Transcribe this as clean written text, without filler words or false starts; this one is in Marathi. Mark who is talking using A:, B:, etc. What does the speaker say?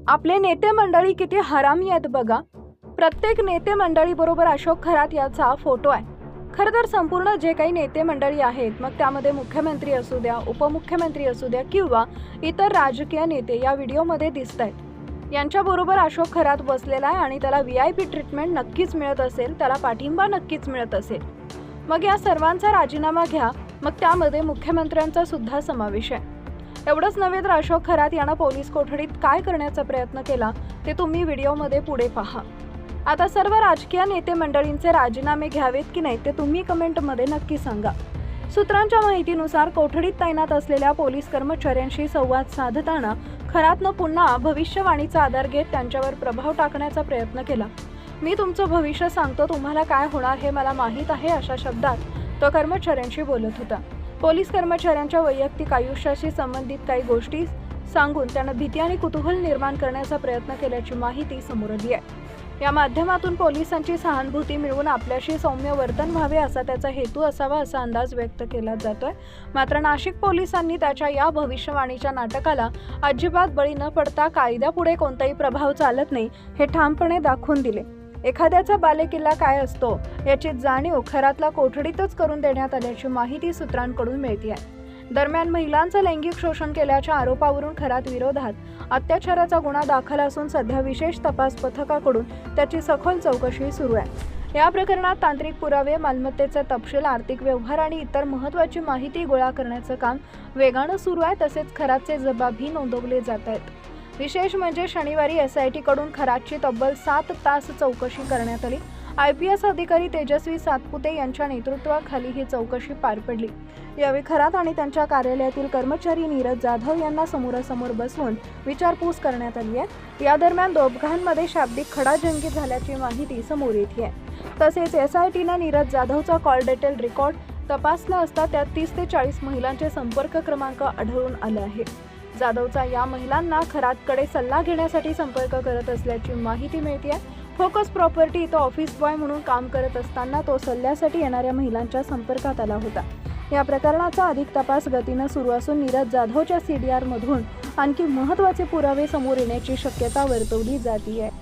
A: आपले नेते मंडळी किती हरामी आहेत बघा. प्रत्येक नेते मंडळी बरोबर अशोक खरात याचा फोटो आहे. खरं तर संपूर्ण जे काही नेते मंडळी आहेत, मग त्यामध्ये मुख्यमंत्री असू द्या, उपमुख्यमंत्री असू द्या किंवा इतर राजकीय नेते या व्हिडिओमध्ये दिसत आहेत. यांच्याबरोबर अशोक खरात बसलेला आहे आणि त्याला VIP ट्रीटमेंट नक्कीच मिळत असेल, त्याला पाठिंबा नक्कीच मिळत असेल. मग या सर्वांचा राजीनामा घ्या, मग त्यामध्ये मुख्यमंत्र्यांचा सुद्धा समावेश आहे. एवढंच नव्हे तर अशोक खरात यांना पोलीस कोठडीत काय करण्याचा प्रयत्न केला ते तुम्ही व्हिडिओमध्ये पुढे पहा. आता सर्व राजकीय नेते मंडळींचे राजीनामे घ्यावेत की नाही ते तुम्ही कमेंटमध्ये नक्की सांगा. सूत्रांच्या माहितीनुसार कोठडीत तैनात असलेल्या पोलीस कर्मचाऱ्यांशी संवाद साधताना खरातनं पुन्हा भविष्यवाणीचा आधार घेत त्यांच्यावर प्रभाव टाकण्याचा प्रयत्न केला. मी तुमचं भविष्य सांगतो, तुम्हाला काय होणार हे मला माहीत आहे, अशा शब्दात तो कर्मचाऱ्यांशी बोलत होता. पोलीस कर्मचाऱ्यांच्या वैयक्तिक आयुष्याशी संबंधित काही गोष्टी सांगून त्यांना भीती आणि कुतूहल निर्माण करण्याचा प्रयत्न केल्याची माहिती समोर आली आहे. या माध्यमातून पोलिसांची सहानुभूती मिळवून आपल्याशी सौम्य वर्तन व्हावे असा त्याचा हेतू असावा असा अंदाज व्यक्त केला जातोय. मात्र नाशिक पोलिसांनी त्याच्या या भविष्यवाणीच्या नाटकाला अजिबात बळी न पडता कायद्यापुढे कोणताही प्रभाव चालत नाही हे ठामपणे दाखवून दिले. एखाद्याचा बालेकिल्ला काय असतो याची जाणीव खरातला कोठडीतच करून देण्यात आल्याची माहिती सूत्रांकडून मिळते आहे. दरम्यान महिलांचं लैंगिक शोषण केल्याच्या आरोपावरून खरात विरोधात अत्याचाराचा गुन्हा दाखल असून सध्या विशेष तपास पथकाकडून त्याची सखोल चौकशी सुरू आहे. या प्रकरणात तांत्रिक पुरावे, मालमत्तेचे तपशील, आर्थिक व्यवहार आणि इतर महत्त्वाची माहिती गोळा करण्याचं काम वेगानं सुरू आहे. तसेच खरातचे जबाबही नोंदवले जात आहेत. विशेष म्हणजे शनिवारी SIT कडून खरातची तब्बल 7 तास चौकशी करण्यात आली. IPS अधिकारी तेजस्वी सातपुते यांच्या नेतृत्वाखाली ही चौकशी पार पडली. यावेळी खरात आणि त्यांच्या कार्यालयातील कर्मचारी नीरज जाधव यांना समोरासमोर बसवून विचारपूस करण्यात आली आहे. या दरम्यान दोघांमध्ये शाब्दिक खडाजंगी झाल्याची माहिती समोर येते आहे. तसेच SITनं नीरज जाधवचा कॉल डिटेल रेकॉर्ड तपासला असता त्यात 30 ते 40 महिलांचे संपर्क क्रमांक आढळून आले आहे. जाधवचा या महिलांना खरातकडे सल्ला घेण्यासाठी संपर्क करत असल्याची माहिती मिळते आहे. फोकस प्रॉपर्टी इथं ऑफिस बॉय म्हणून काम करत असताना तो सल्ल्यासाठी येणाऱ्या महिलांच्या संपर्कात आला होता. या प्रकरणाचा अधिक तपास गतीनं सुरू असून नीरज जाधवच्या CDR मधून आणखी महत्त्वाचे पुरावे समोर येण्याची शक्यता वर्तवली जाते आहे.